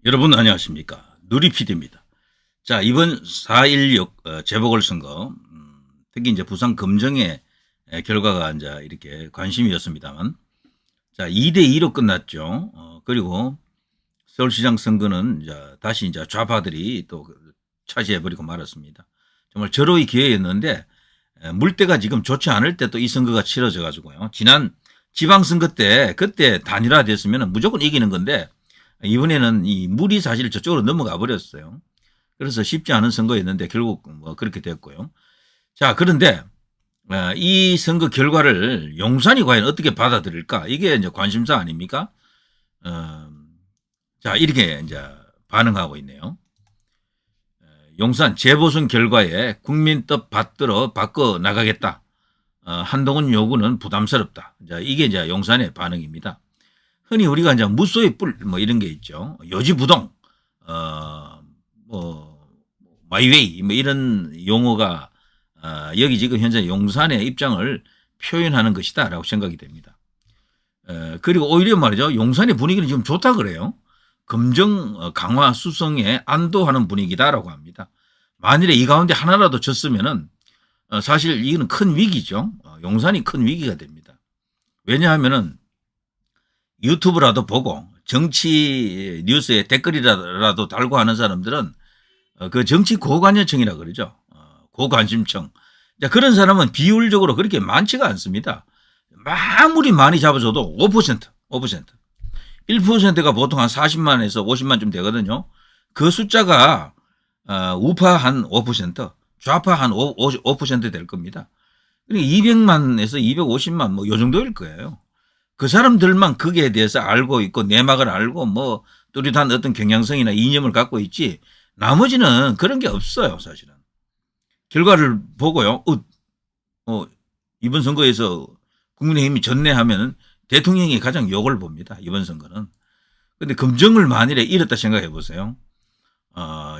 여러분 안녕하십니까. 누리PD입니다. 자, 이번 4.16 재보궐선거, 특히 이제 부산 금정의 결과가 이제 이렇게 관심이었습니다만, 자, 2대2로 끝났죠. 그리고 서울시장 선거는 이제 다시 이제 좌파들이 또 차지해버리고 말았습니다. 정말 절호의 기회였는데, 물때가 지금 좋지 않을 때 또 이 선거가 치러져 가지고요. 지난 지방선거 때, 그때 단일화됐으면 무조건 이기는 건데, 이번에는 이 물이 사실 저쪽으로 넘어가 버렸어요. 그래서 쉽지 않은 선거였는데 결국 뭐 그렇게 됐고요. 자, 그런데 이 선거 결과를 용산이 과연 어떻게 받아들일까? 이게 이제 관심사 아닙니까? 자, 이렇게 이제 반응하고 있네요. 용산 재보선 결과에 국민 뜻 받들어 바꿔 나가겠다. 한동훈 요구는 부담스럽다. 자, 이게 이제 용산의 반응입니다. 흔히 우리가 이제 무소의 뿔 뭐 이런 게 있죠. 요지부동, 마이웨이 뭐 이런 용어가 여기 지금 현재 용산의 입장을 표현하는 것이다라고 생각이 됩니다. 그리고 오히려 말이죠. 용산의 분위기는 지금 좋다 그래요. 금정 강화 수성에 안도하는 분위기다라고 합니다. 만일에 이 가운데 하나라도 졌으면은 사실 이거는 큰 위기죠. 용산이 큰 위기가 됩니다. 왜냐하면은 유튜브라도 보고 정치 뉴스에 댓글이라도 달고 하는 사람들은 그 정치 고관여층이라 그러죠. 고관심층. 그런 사람은 비율적으로 그렇게 많지가 않습니다. 아무리 많이 잡아줘도 5%. 1%가 보통 한 40만에서 50만쯤 되거든요. 그 숫자가 우파 한 5%, 좌파 한 5% 될 겁니다. 그러니까 200만에서 250만 뭐 요 정도일 거예요. 그 사람들만 거기에 대해서 알고 있고 내막을 알고 뭐 뚜렷한 어떤 경향성이나 이념을 갖고 있지 나머지는 그런 게 없어요. 사실은. 결과를 보고요. 이번 선거에서 국민의힘이 졌네 하면 대통령이 가장 욕을 봅니다. 이번 선거는. 그런데 금정을 만일에 잃었다 생각해 보세요.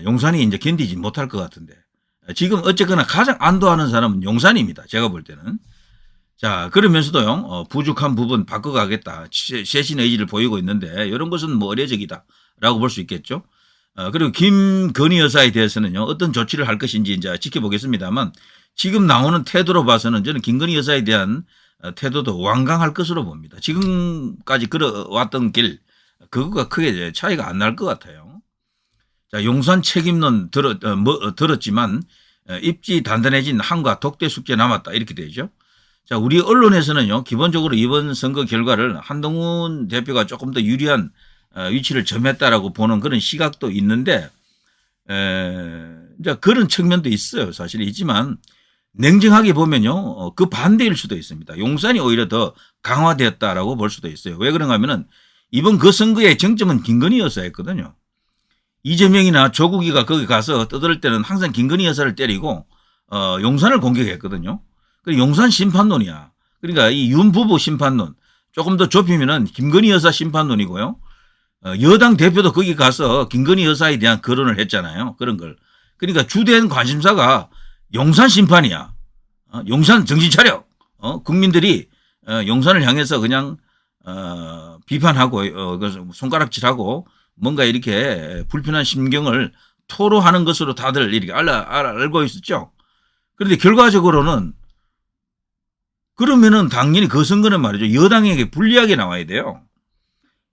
용산이 이제 견디지 못할 것 같은데 지금 어쨌거나 가장 안도하는 사람은 용산입니다. 제가 볼 때는. 자, 그러면서도요, 부족한 부분 바꿔가겠다. 쇄신 의지를 보이고 있는데, 이런 것은 뭐 의례적이다라고 볼 수 있겠죠. 그리고 김건희 여사에 대해서는요, 어떤 조치를 할 것인지 이제 지켜보겠습니다만, 지금 나오는 태도로 봐서는 저는 김건희 여사에 대한 태도도 완강할 것으로 봅니다. 지금까지 걸어왔던 길, 그거가 크게 차이가 안 날 것 같아요. 자, 용산 책임론 들었지만, 입지 단단해진 한과 독대 숙제 남았다. 이렇게 되죠. 자, 우리 언론에서는요, 기본적으로 이번 선거 결과를 한동훈 대표가 조금 더 유리한 위치를 점했다라고 보는 그런 시각도 있는데, 이제 그런 측면도 있어요. 사실 있지만, 냉정하게 보면요, 그 반대일 수도 있습니다. 용산이 오히려 더 강화되었다라고 볼 수도 있어요. 왜 그런가 하면은, 이번 그 선거의 정점은 김건희 여사였거든요. 이재명이나 조국이가 거기 가서 떠들 때는 항상 김건희 여사를 때리고, 용산을 공격했거든요. 용산 심판론이야. 그러니까 이 윤 부부 심판론 조금 더 좁히면은 김건희 여사 심판론이고요. 여당 대표도 거기 가서 김건희 여사에 대한 거론을 했잖아요. 그런 걸. 그러니까 주된 관심사가 용산 심판이야. 용산 정신 차려. 국민들이 용산을 향해서 그냥 비판하고 손가락질하고 뭔가 이렇게 불편한 심경을 토로하는 것으로 다들 이렇게 알고 있었죠. 그런데 결과적으로는 그러면은 당연히 그 선거는 말이죠. 여당에게 불리하게 나와야 돼요.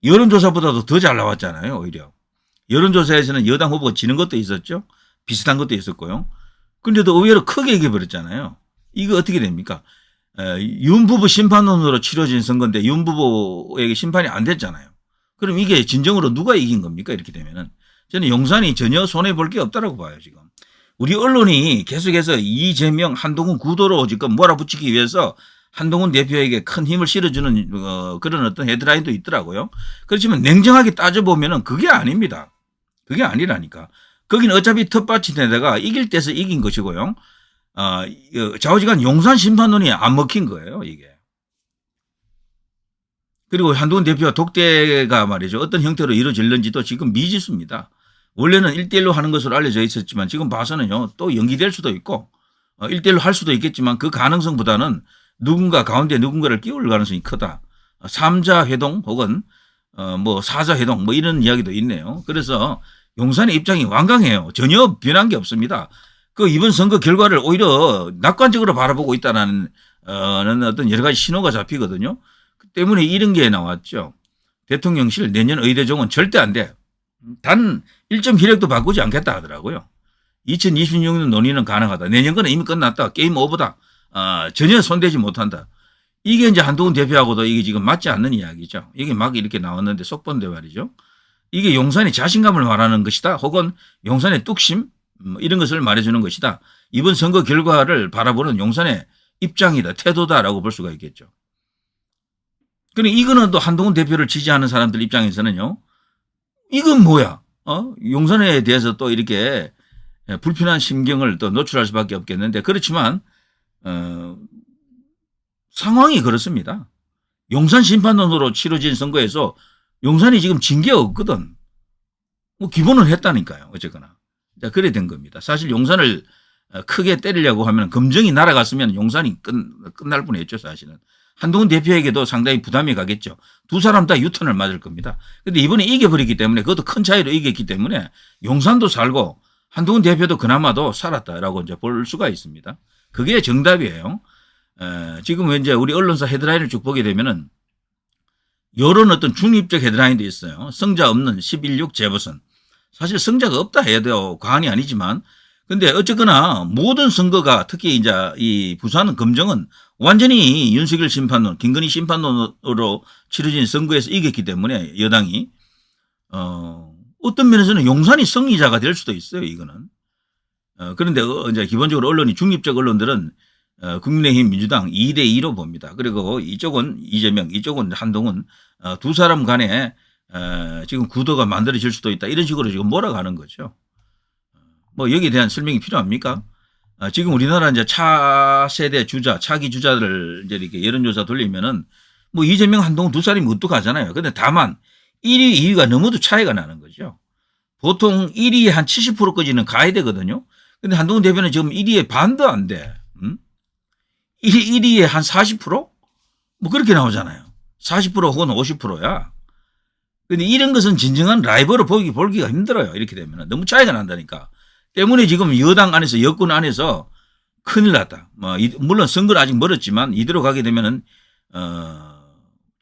여론조사보다도 더 잘 나왔잖아요. 오히려. 여론조사에서는 여당 후보가 지는 것도 있었죠. 비슷한 것도 있었고요. 그런데도 의외로 크게 이겨버렸잖아요. 이거 어떻게 됩니까? 윤 부부 심판론으로 치러진 선거인데 윤 부부에게 심판이 안 됐잖아요. 그럼 이게 진정으로 누가 이긴 겁니까? 이렇게 되면은. 저는 용산이 전혀 손해볼 게 없다라고 봐요. 지금. 우리 언론이 계속해서 이재명, 한동훈 구도로 지금 몰아붙이기 위해서 한동훈 대표에게 큰 힘을 실어주는 그런 어떤 헤드라인도 있더라고요. 그렇지만 냉정하게 따져보면은 그게 아닙니다. 그게 아니라니까. 거기는 어차피 텃밭인데다가 이길 때서 이긴 것이고요. 좌우지간 용산 심판론이 안 먹힌 거예요, 이게. 그리고 한동훈 대표와 독대가 말이죠. 어떤 형태로 이루어질는지도 지금 미지수입니다. 원래는 1대1로 하는 것으로 알려져 있었지만 지금 봐서는요, 또 연기될 수도 있고, 1대1로 할 수도 있겠지만 그 가능성보다는 누군가 가운데 누군가를 끼울 가능성이 크다. 3자 회동 혹은 뭐 사자회동 뭐 이런 이야기도 있네요. 그래서 용산의 입장이 완강해요. 전혀 변한 게 없습니다. 그 이번 선거 결과를 오히려 낙관적으로 바라보고 있다는 어떤 여러 가지 신호가 잡히거든요. 그 때문에 이런 게 나왔죠. 대통령실 내년 의대정원 절대 안 돼. 단 1점 희력도 바꾸지 않겠다 하더라고요. 2026년 논의는 가능하다. 내년 거는 이미 끝났다. 게임 오버다. 전혀 손대지 못한다. 이게 이제 한동훈 대표하고도 이게 지금 맞지 않는 이야기죠. 이게 막 이렇게 나왔는데 속본데 말이죠. 이게 용산의 자신감을 말하는 것이다. 혹은 용산의 뚝심 이런 것을 말해주는 것이다. 이번 선거 결과를 바라보는 용산의 입장이다. 태도다라고 볼 수가 있겠죠. 그러니까 이거는 또 한동훈 대표를 지지하는 사람들 입장에서는요. 이건 뭐야? 용산에 대해서 또 이렇게 불편한 심경을 또 노출할 수밖에 없겠는데 그렇지만 상황이 그렇습니다. 용산 심판론으로 치러진 선거에서 용산이 지금 진 게 없거든. 뭐 기본은 했다니까요. 어쨌거나. 자, 그래 된 겁니다. 사실 용산을 크게 때리려고 하면 검정이 날아갔으면 용산이 끝날 뻔했죠. 사실은. 한동훈 대표에게도 상당히 부담이 가겠죠. 두 사람 다 유턴을 맞을 겁니다. 그런데 이번에 이겨버렸기 때문에 그것도 큰 차이로 이겼기 때문에 용산도 살고 한동훈 대표도 그나마도 살았다라고 이제 볼 수가 있습니다. 그게 정답이에요. 지금 이제 우리 언론사 헤드라인을 쭉 보게 되면은 이런 어떤 중립적 헤드라인도 있어요. 성자 없는 11.6 재보선. 사실 성자가 없다 해도 과언이 아니지만 근데 어쨌거나 모든 선거가 특히 이제 이 부산 검정은 완전히 윤석열 심판론, 김건희 심판론으로 치러진 선거에서 이겼기 때문에 여당이 어떤 면에서는 용산이 승리자가 될 수도 있어요. 이거는. 그런데 이제 기본적으로 언론이 중립적 언론들은 국민의힘 민주당 2대2로 봅니다. 그리고 이쪽은 이재명, 이쪽은 한동훈 두 사람 간에 지금 구도가 만들어질 수도 있다. 이런 식으로 지금 몰아가는 거죠. 뭐 여기에 대한 설명이 필요합니까? 지금 우리나라 이제 차세대 주자, 차기 주자들을 이제 이렇게 여론조사 돌리면은 뭐 이재명, 한동훈 두 사람이 우뚝하잖아요. 근데 다만 1위, 2위가 너무도 차이가 나는 거죠. 보통 1위에 한 70%까지는 가야 되거든요. 근데 한동훈 대표는 지금 1위에 반도 안 돼. 1위에 한 40%? 뭐 그렇게 나오잖아요. 40% 혹은 50%야. 근데 이런 것은 진정한 라이벌을 보기가 힘들어요. 이렇게 되면 너무 차이가 난다니까. 때문에 지금 여당 안에서 여권 안에서 큰일 났다. 뭐 물론 선거는 아직 멀었지만 이대로 가게 되면은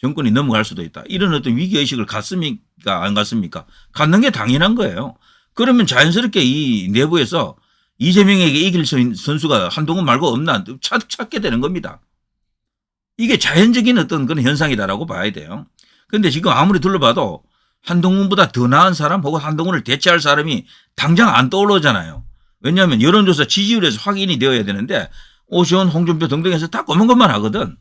정권이 넘어갈 수도 있다. 이런 어떤 위기의식을 갖습니까? 안 갖습니까? 갖는 게 당연한 거예요. 그러면 자연스럽게 이 내부에서 이재명에게 이길 선수가 한동훈 말고 없나 찾게 되는 겁니다. 이게 자연적인 어떤 그런 현상이다라고 봐야 돼요. 그런데 지금 아무리 둘러봐도 한동훈보다 더 나은 사람 혹은 한동훈을 대체할 사람이 당장 안 떠오르잖아요. 왜냐하면 여론조사 지지율에서 확인이 되어야 되는데 오시원, 홍준표 등등에서 다 검은 것만 하거든.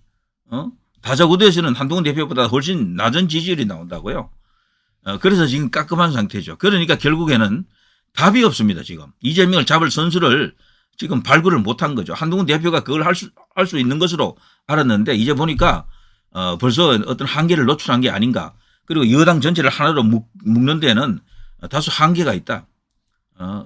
다자구도에서는 한동훈 대표보다 훨씬 낮은 지지율이 나온다고요. 그래서 지금 깔끔한 상태죠. 그러니까 결국에는 답이 없습니다. 지금 이재명을 잡을 선수를 지금 발굴을 못한 거죠. 한동훈 대표가 그걸 할 수 있는 것으로 알았는데 이제 보니까 벌써 어떤 한계를 노출한 게 아닌가. 그리고 여당 전체를 하나로 묶는 데는 다소 한계가 있다.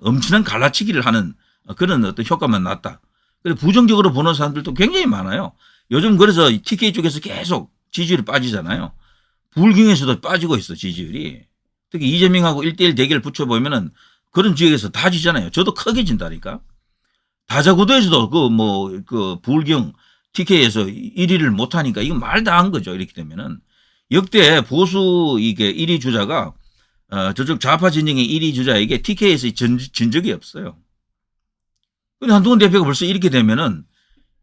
엄청난 갈라치기를 하는 그런 어떤 효과만 났다. 그리고 부정적으로 보는 사람들도 굉장히 많아요. 요즘 그래서 TK 쪽에서 계속 지지율이 빠지잖아요. 부울경에서도 빠지고 있어 지지율이. 특히 이재명하고 1대1 대결 붙여보면은 그런 지역에서 다 지잖아요. 저도 크게 진다니까. 다자구도에서도 그 부울경 TK에서 1위를 못하니까 이건 말도 안 거죠. 이렇게 되면은. 역대 보수 이게 1위 주자가 저쪽 좌파 진영의 1위 주자에게 TK에서 진 적이 없어요. 근데 한동훈 대표가 벌써 이렇게 되면은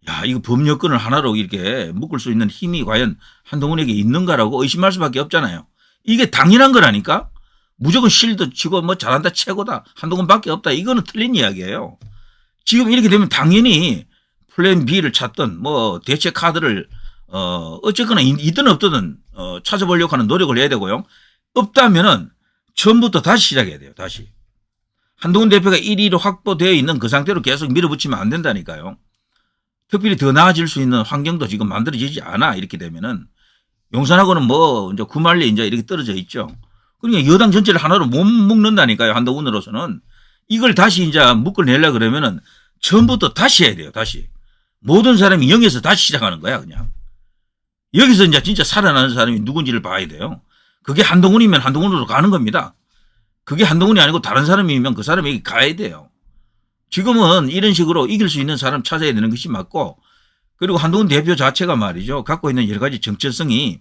야, 이거 법여권을 하나로 이렇게 묶을 수 있는 힘이 과연 한동훈에게 있는가라고 의심할 수밖에 없잖아요. 이게 당연한 거라니까. 무조건 실드 치고 뭐 잘한다 최고다 한동훈밖에 없다. 이거는 틀린 이야기예요. 지금 이렇게 되면 당연히 플랜 B를 찾든 뭐 대체 카드를 어쨌거나 있든 없든 찾아보려고 하는 노력을 해야 되고요. 없다면은 처음부터 다시 시작해야 돼요. 다시. 한동훈 대표가 1위로 확보되어 있는 그 상태로 계속 밀어붙이면 안 된다니까요. 특별히 더 나아질 수 있는 환경도 지금 만들어지지 않아. 이렇게 되면은 용산하고는 뭐 이제 구말리 이제 이렇게 떨어져 있죠. 그러니까 여당 전체를 하나로 못 묶는다니까요. 한동훈으로서는 이걸 다시 이제 묶어내려고 그러면은 처음부터 다시 해야 돼요. 다시. 모든 사람이 0에서 다시 시작하는 거야. 그냥. 여기서 이제 진짜 살아나는 사람이 누군지를 봐야 돼요. 그게 한동훈이면 한동훈으로 가는 겁니다. 그게 한동훈이 아니고 다른 사람이면 그 사람에게 가야 돼요. 지금은 이런 식으로 이길 수 있는 사람 찾아야 되는 것이 맞고, 그리고 한동훈 대표 자체가 말이죠. 갖고 있는 여러 가지 정체성이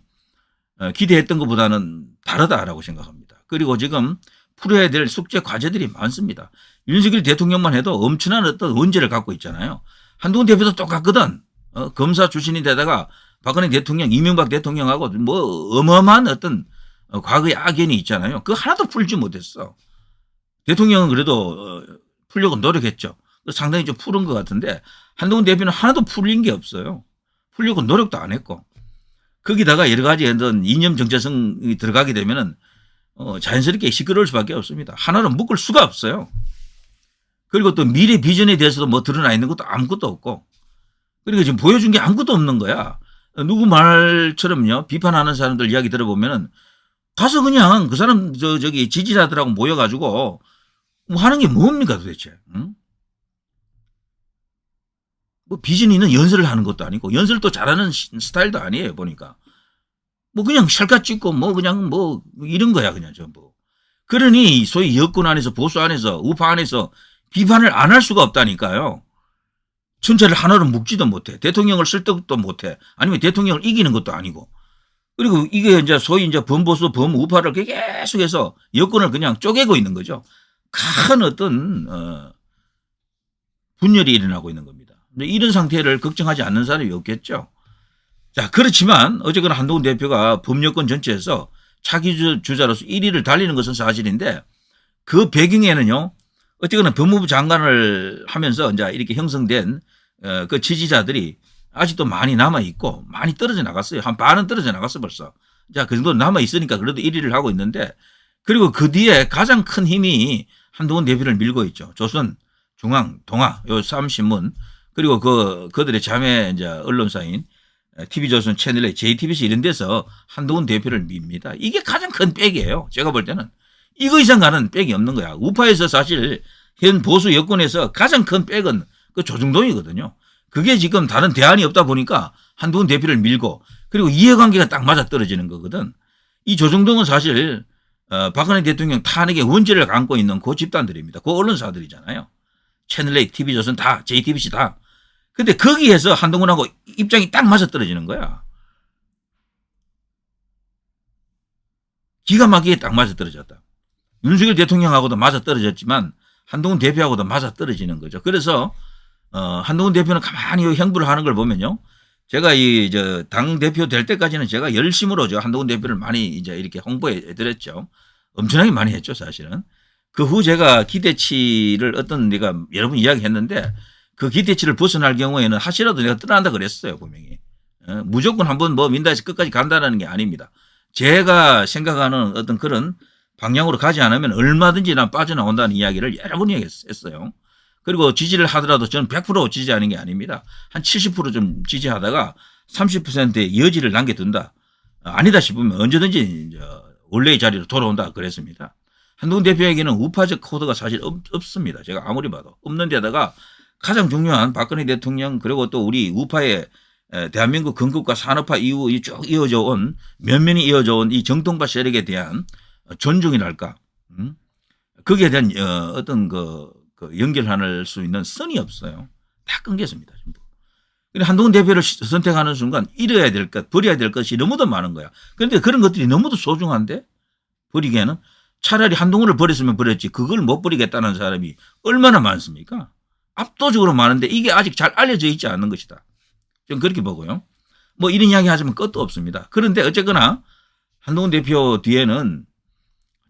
기대했던 것보다는 다르다라고 생각합니다. 그리고 지금 풀어야 될 숙제 과제들이 많습니다. 윤석열 대통령만 해도 엄청난 어떤 원죄를 갖고 있잖아요. 한동훈 대표도 똑같거든. 검사 출신인데다가 박근혜 대통령, 이명박 대통령하고 뭐 어마어마한 어떤 과거의 악연이 있잖아요. 그거 하나도 풀지 못했어. 대통령은 그래도 풀려고 노력했죠. 상당히 좀 푸른 것 같은데 한동훈 대표는 하나도 풀린 게 없어요. 풀려고 노력도 안 했고. 거기다가 여러 가지 어떤 이념 정체성이 들어가게 되면은 자연스럽게 시끄러울 수밖에 없습니다. 하나는 묶을 수가 없어요. 그리고 또 미래 비전에 대해서도 뭐 드러나 있는 것도 아무것도 없고. 그리고 지금 보여준 게 아무것도 없는 거야. 누구 말처럼요. 비판하는 사람들 이야기 들어보면은 가서 그냥 그 사람 저기 지지자들하고 모여가지고 뭐 하는 게 뭡니까 도대체. 응? 뭐 비전이 있는 연설을 하는 것도 아니고 연설도 잘하는 스타일도 아니에요 보니까. 뭐 그냥 샬까 찍고 뭐 그냥 뭐 이런 거야 그냥 전부. 그러니 소위 여권 안에서 보수 안에서 우파 안에서 비판을 안 할 수가 없다니까요. 전체를 하나로 묶지도 못해. 대통령을 쓸 것도 못해. 아니면 대통령을 이기는 것도 아니고. 그리고 이게 이제 소위 이제 범보수 범우파를 계속해서 여권을 그냥 쪼개고 있는 거죠. 큰 어떤 분열이 일어나고 있는 겁니다. 이런 상태를 걱정하지 않는 사람이 없겠죠. 자, 그렇지만 어쨌거나 한동훈 대표가 범여권 전체에서 차기 주자로서 1위를 달리는 것은 사실인데 그 배경에는요. 어쨌거나 법무부 장관을 하면서 이제 이렇게 형성된 그 지지자들이 아직도 많이 남아있고 많이 떨어져 나갔어요. 한 반은 떨어져 나갔어 벌써. 자, 그 정도 남아있으니까 그래도 1위를 하고 있는데 그리고 그 뒤에 가장 큰 힘이 한동훈 대표를 밀고 있죠. 조선, 중앙, 동아, 요 3신문 그리고 그들의 자매 이제 언론사인 TV조선 채널의 JTBC 이런 데서 한동훈 대표를 밉니다. 이게 가장 큰 백이에요. 제가 볼 때는. 이거 이상 가는 백이 없는 거야. 우파에서 사실 현 보수 여권에서 가장 큰 백은 그 조중동이거든요. 그게 지금 다른 대안이 없다 보니까 한동훈 대표를 밀고 그리고 이해관계가 딱 맞아 떨어지는 거거든. 이 조중동은 사실 박근혜 대통령 탄핵의 원죄를 안고 있는 그 집단들입니다. 그 언론사들이잖아요. 채널A, TV조선 다, JTBC 다. 근데 거기에서 한동훈하고 입장이 딱 맞아 떨어지는 거야. 기가 막히게 딱 맞아 떨어졌다. 윤석열 대통령하고도 맞아 떨어졌지만 한동훈 대표하고도 맞아 떨어지는 거죠. 그래서 한동훈 대표는 가만히 행보를 하는 걸 보면요. 제가 당 대표 될 때까지는 제가 열심으로 한동훈 대표를 많이 이제 이렇게 홍보해 드렸죠. 엄청나게 많이 했죠, 사실은. 그 후 제가 기대치를 내가 여러 번 이야기했는데 그 기대치를 벗어날 경우에는 하시라도 내가 떠난다 그랬어요, 분명히. 무조건 한번 뭐 민다에서 끝까지 간다는 게 아닙니다. 제가 생각하는 어떤 그런 방향으로 가지 않으면 얼마든지 난 빠져나온다는 이야기를 여러 번 했어요. 그리고 지지를 하더라도 저는 100% 지지하는 게 아닙니다. 한 70% 좀 지지하다가 30%의 여지를 남겨둔다. 아니다 싶으면 언제든지 원래의 자리로 돌아온다 그랬습니다. 한동훈 대표에게는 우파적 코드가 사실 없습니다. 제가 아무리 봐도. 없는 데다가 가장 중요한 박근혜 대통령 그리고 또 우리 우파의 대한민국 건국과 산업화 이후 쭉 이어져 온 면면이 이어져 온 이 정통파 세력에 대한 존중이랄까. 거기에 대한 어떤 그 연결할 수 있는 선이 없어요. 다 끊겼습니다. 전부. 한동훈 대표를 선택하는 순간 잃어야 될 것, 버려야 될 것이 너무도 많은 거야. 그런데 그런 것들이 너무도 소중한데 버리기에는 차라리 한동훈을 버렸으면 버렸지 그걸 못 버리겠다는 사람이 얼마나 많습니까? 압도적으로 많은데 이게 아직 잘 알려져 있지 않는 것이다. 좀 그렇게 보고요. 뭐 이런 이야기 하자면 끝도 없습니다. 그런데 어쨌거나 한동훈 대표 뒤에는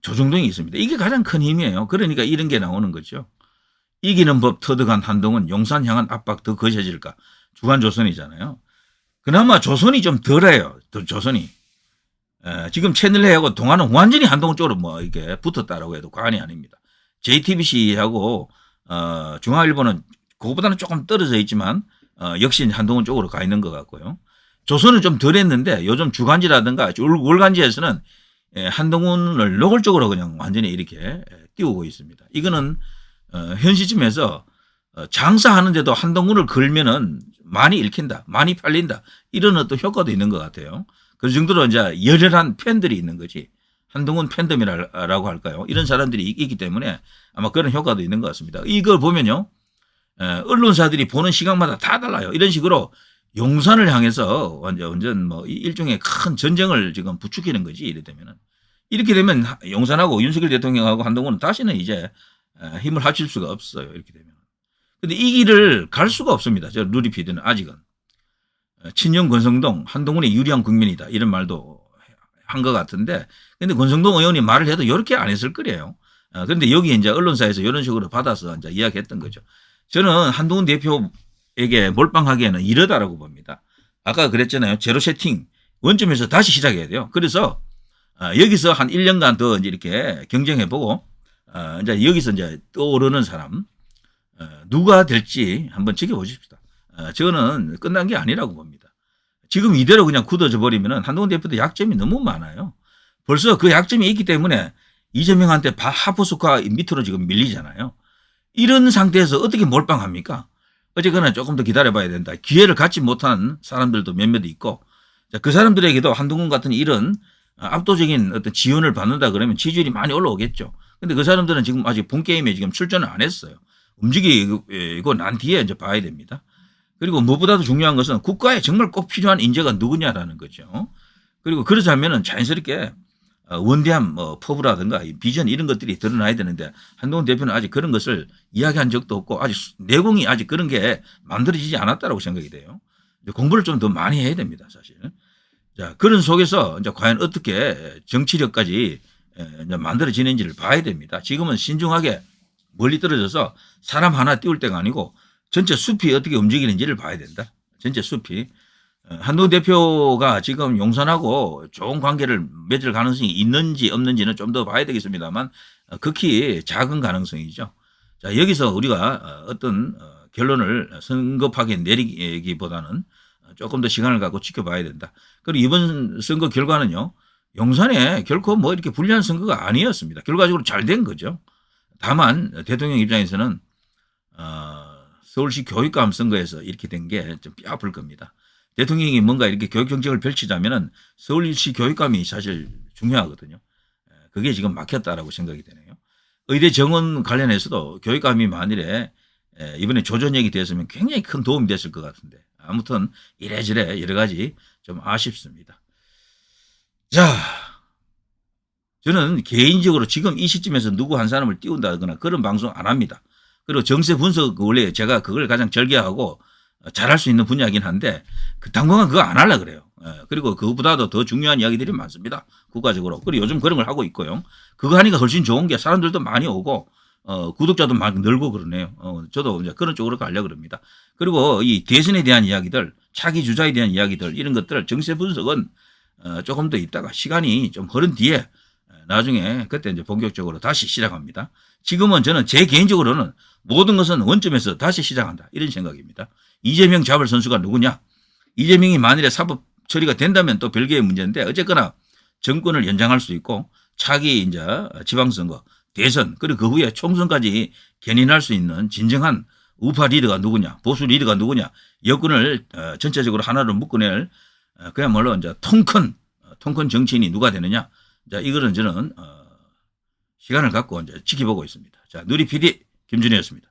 조중동이 있습니다. 이게 가장 큰 힘이에요. 그러니까 이런 게 나오는 거죠. 이기는 법 터득한 한동훈 용산 향한 압박 더 거세질까. 주간조선이잖아요. 그나마 조선이 좀 덜해요. 조선이. 지금 채널A하고 동아는 완전히 한동훈 쪽으로 뭐 이렇게 붙었다라고 해도 과언이 아닙니다. JTBC하고 중앙일보는 그거보다는 조금 떨어져 있지만 역시 한동훈 쪽으로 가 있는 것 같고요. 조선은 좀 덜했는데 요즘 주간지라든가 월간지에서는 한동훈을 노골적으로 그냥 완전히 이렇게 띄우고 있습니다. 이거는 현 시점에서 장사하는데도 한동훈을 걸면은 많이 읽힌다, 많이 팔린다 이런 어떤 효과도 있는 것 같아요. 그 정도로 이제 열혈한 팬들이 있는 거지. 한동훈 팬덤이라고 할까요? 이런 사람들이 있기 때문에 아마 그런 효과도 있는 것 같습니다. 이걸 보면요. 언론사들이 보는 시각마다 다 달라요. 이런 식으로 용산을 향해서 완전 뭐 일종의 큰 전쟁을 지금 부추기는 거지. 이렇게 되면 용산하고 윤석열 대통령하고 한동훈은 다시는 이제 힘을 합칠 수가 없어요. 이렇게 되면. 근데 이 길을 갈 수가 없습니다. 저 누리 PD는 아직은. 친윤 권성동, 한동훈이 유리한 국면이다. 이런 말도 한 것 같은데, 근데 권성동 의원이 말을 해도 이렇게 안 했을 거예요. 그런데 여기 이제 언론사에서 이런 식으로 받아서 이제 이야기했던 거죠. 저는 한동훈 대표에게 몰빵하기에는 이러다라고 봅니다. 아까 그랬잖아요. 제로 세팅 원점에서 다시 시작해야 돼요. 그래서 여기서 한 1년간 더 이제 이렇게 경쟁해보고 이제 여기서 이제 떠오르는 사람 누가 될지 한번 지켜보십시다. 저는 끝난 게 아니라고 봅니다. 지금 이대로 그냥 굳어져 버리면 한동훈 대표도 약점이 너무 많아요. 벌써 그 약점이 있기 때문에 이재명한테 하프스코어 밑으로 지금 밀리잖아요. 이런 상태에서 어떻게 몰빵합니까? 어쨌거나 조금 더 기다려봐야 된다. 기회를 갖지 못한 사람들도 몇몇 있고 그 사람들에게도 한동훈 같은 이런 압도적인 어떤 지원을 받는다 그러면 지지율이 많이 올라오겠죠. 근데 그 사람들은 지금 아직 본게임에 지금 출전을 안 했어요. 움직이고 난 뒤에 이제 봐야 됩니다. 그리고 무엇보다도 중요한 것은 국가에 정말 꼭 필요한 인재가 누구냐라는 거죠. 그리고 그러자면은 자연스럽게 원대한 포부라든가 비전 이런 것들이 드러나야 되는데 한동훈 대표는 아직 그런 것을 이야기한 적도 없고 아직 내공이 아직 그런 게 만들어지지 않았다라고 생각이 돼요. 공부를 좀 더 많이 해야 됩니다, 사실. 자, 그런 속에서 이제 과연 어떻게 정치력까지 이제 만들어지는지를 봐야 됩니다. 지금은 신중하게 멀리 떨어져서 사람 하나 띄울 때가 아니고 전체 숲이 어떻게 움직이는지를 봐야 된다. 전체 숲이. 한동훈 대표가 지금 용산하고 좋은 관계를 맺을 가능성이 있는지 없는지는 좀 더 봐야 되겠습니다만 극히 작은 가능성이죠. 자, 여기서 우리가 어떤 결론을 성급하게 내리기보다는 조금 더 시간을 갖고 지켜봐야 된다. 그리고 이번 선거 결과는요. 용산에 결코 뭐 이렇게 불리한 선거가 아니었습니다. 결과적으로 잘 된 거죠. 다만 대통령 입장에서는 서울시 교육감 선거에서 이렇게 된 게 좀 뼈 아플 겁니다. 대통령이 뭔가 이렇게 교육 정책을 펼치자면은 서울시 교육감이 사실 중요하거든요. 그게 지금 막혔다라고 생각이 되네요. 의대 정원 관련해서도 교육감이 만일에 이번에 조전역이 됐으면 굉장히 큰 도움이 됐을 것 같은데 아무튼 이래저래 여러 가지 좀 아쉽습니다. 자, 저는 개인적으로 지금 이 시점에서 누구 한 사람을 띄운다거나 그런 방송 안 합니다. 그리고 정세 분석 원래 제가 그걸 가장 절개하고 잘할 수 있는 분야이긴 한데 당분간 그거 안 하려고 그래요. 그리고 그것보다도 더 중요한 이야기들이 많습니다. 국가적으로. 그리고 요즘 그런 걸 하고 있고요. 그거 하니까 훨씬 좋은 게 사람들도 많이 오고 구독자도 많이 늘고 그러네요. 저도 이제 그런 쪽으로 가려고 그럽니다. 그리고 이 대선에 대한 이야기들, 차기 주자에 대한 이야기들 이런 것들 정세 분석은 조금 더 있다가 시간이 좀 흐른 뒤에 나중에 그때 이제 본격적으로 다시 시작합니다. 지금은 저는 제 개인적으로는 모든 것은 원점에서 다시 시작한다. 이런 생각입니다. 이재명 잡을 선수가 누구냐? 이재명이 만일에 사법 처리가 된다면 또 별개의 문제인데 어쨌거나 정권을 연장할 수 있고 차기 이제 지방선거, 대선 그리고 그 후에 총선까지 견인할 수 있는 진정한 우파 리더가 누구냐? 보수 리더가 누구냐? 여권을 전체적으로 하나로 묶어낼 그야말로 이제 통큰 정치인이 누가 되느냐? 자, 이거는 저는 시간을 갖고 이제 지켜보고 있습니다. 자, 누리 PD 김준희였습니다.